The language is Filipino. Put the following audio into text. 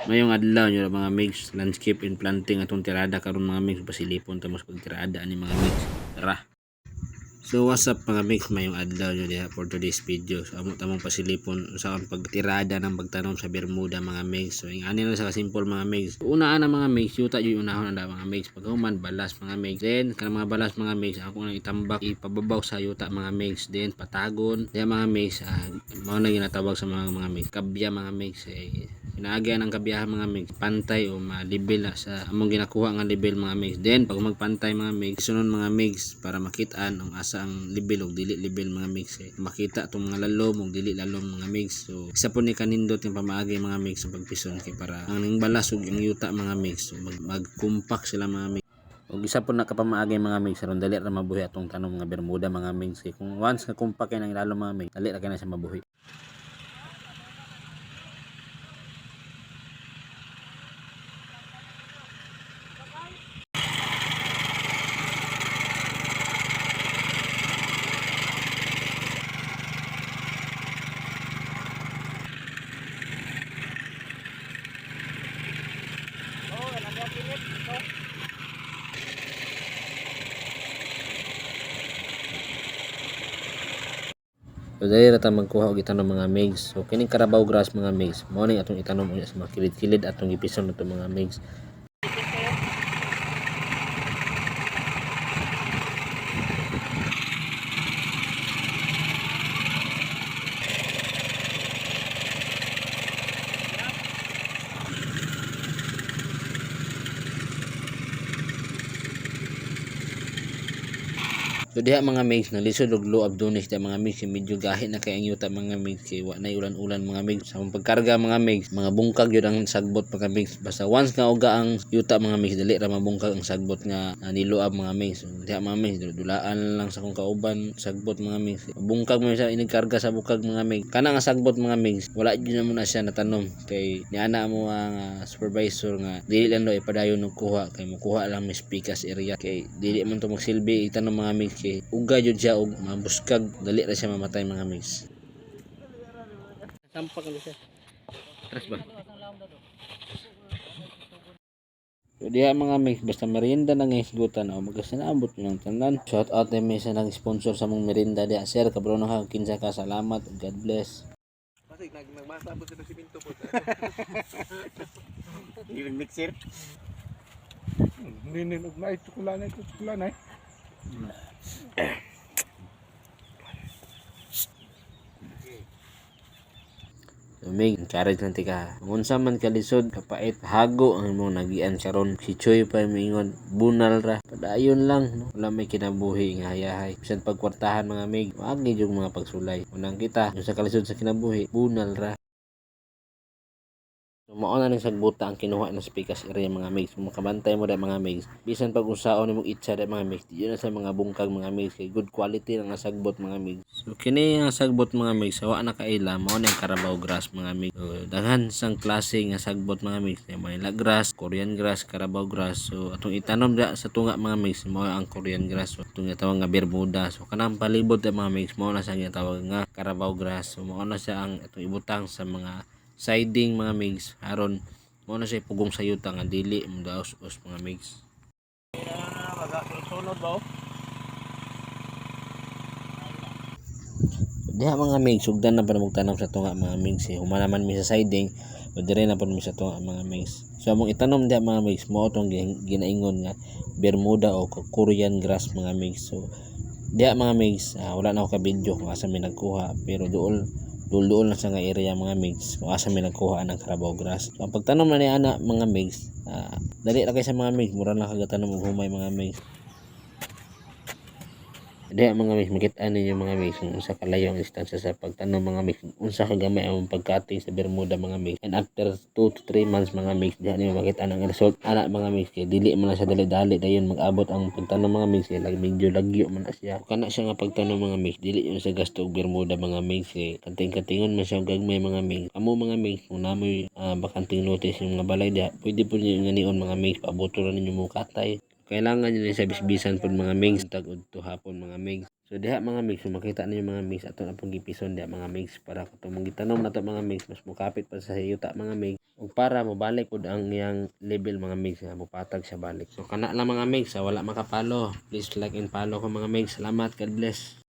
Mayong adlaw nyo mga mix, landscape and planting atong tirada karon mga mix, pasilipon tamos pagtirada ani mga mix. Tara. So what's up mga mix, mayong adlaw nyo diha for today's video. So amo tamong pasilipon sa pagtirada ng pagtanom sa Bermuda mga mix. So ani lang sa simple mga mix. Unaan na mga mix, yuta yung unahon na mga mix. Paghuman balas mga mix. Then kanang mga balas mga mix, ako nang itambak ipababaw sa yuta mga mix. Then patagon. Diya mga mix, mao na ginatawag sa mga mix. Kabya mga mix. Inaagyan ang kabiyahan mga mix, pantay o ma-level sa among ginakuha nga level mga mix. Then pag magpantay mga mix, sunod mga mix para makitaan ang asa ang level o dili level mga mix. Makita itong mga lalom o dili lalom mga mix. So isa po ni kanindot yung pamaagi mga mix sa pagpison kay para ang ning balas ug yung yuta mga mix. So mag-compact sila mga mix. Og isa po nakapamaagi mga mix aron dali ra mabuhi atong tanong mga Bermuda mga mix. Kay kung once nga compact kay nang lalom mga mix, dali ra kay na siya mabuhi. So dali ra ta magkuha og itanom mga mix. So kining Carabao grass mga mix, mao ni atong itanom unya sa mga kilid-kilid atong ipison nato mga mix. So diha mga mix, nalisod og luab dunis diha mga mix, medyo gahi na kay ang yuta mga mix, kay wa nay ulan-ulan mga mix. Sa pagkarga mga mix, mga bungkag yun ang sagbot mga mix. Basta once nga uga ang yuta mga mix, dali ra mabungkag ang sagbot nga niluab mga mix. So, diha mga mix, dulaan lang sa kong kauban sagbot mga mix. Bungkag mo siya inigkarga sa bukag mga mix. Kana nga sagbot mga mix, wala gyud na mo na siya natanom kay niana mo ang supervisor nga dili lang daw ipadayon og kuha kay mo kuha lang mis pikas area kay dili man to magsilbi itanom mga mix kay uga jud siya og mabuskag dali ra siya mamatay mga mix. Sampak ano siya. Tres ba? So diha mga mix, basta merienda na nga isgutan o magasinabot nyo ng tanan. Shout out na may sa nag-sponsor sa mong merienda diha. Sir, kabro na ka, kinsa ka, salamat, God bless. Masig nagmasabot sa siminto po. Yung mixer. Ninin og na ito kulanay. So mig, encourage lang tika. Unsa man kalisod, kapait, hago ang mong nagian karon. Si Choy pa mingon, bunal ra. Padayon lang, no? Wala may kinabuhi nga hayahay. Bisan pagkwartahan mga mig, wag yung mga pagsulay. Unang kita, yung sa kalisod sa kinabuhi, bunal ra. So mao na ning sagbuta ang kinuha ng speakers area mga mix. Makabantay mo da mga mix. Bisan pag unsaon nimo itsa da mga mix, di na sa mga bungkag mga mix kay good quality lang ang sagbot mga mix. So kini ang sagbot mga mix, wa na kaila mao ning Carabao grass mga mix. So daghan sang klase nga sagbot mga mix, Manila grass, Korean grass, Carabao grass. So atong itanom da sa tunga mga mix mao ang Korean grass. So atong tawag nga Bermuda. So kanang palibot da mga mix mao na sa tawag nga Carabao grass. So mao na siya ang atong ibutang sa mga siding mga mix aron mo na siya pugong sayuta nga dili mo daos-os mga mix. Sunod ba? Diha mga mix sugdan na pa magtanom sa tunga mga mix. Humanaman mi sa siding o dire na pud mi sa tunga mga mix. So among itanom diha mga mix mo tong ginaingon nga Bermuda o Korean grass mga mix. So diha mga mix, wala na ako ka video kung asa mi nagkuha pero dool na sa nga area mga mix kung asa may nagkuha ng Carabao grass. So ang pagtanom na ni ana mga mix, dali ra kay sa mga mix, mura lang kagatanom og humay mga mix. Diha mga mix, makita ninyo mga mix kung unsa kalayo ang distansya sa pagtanom mga mix, unsa kagamay ang pagkating sa Bermuda mga mix. And after 2 to 3 months mga mix, diha ninyo makita ang result ana mga mix kay dili man na siya dali-dali dayon mag-abot ang pagtanom mga mix kay medyo lagyo man na siya. Kana siya nga pagtanom mga mix, dili yun sa gasto og Bermuda mga mix kay kating-katingon man siya gagmay mga mix. Amo mga mix, kung namoy bakanting notice yung mga balay diha, pwede po niyo nga nion mga mix, paaboto ra ninyo mo katay. Kailangan nyo sa bisbisan po mga mix, tag-ud to hapon mga mix. So diha mga mix, makita ninyo mga mix ato na pong gipison diha mga mix para katong gitanom na to mga mix mas mukapit pa sa yuta mga mix ug para mobalik pod ang iyang level mga mix nga mopatag siya balik. So kana lang mga mix, wala makapalo. Please like and follow ko mga mix. Salamat, God bless.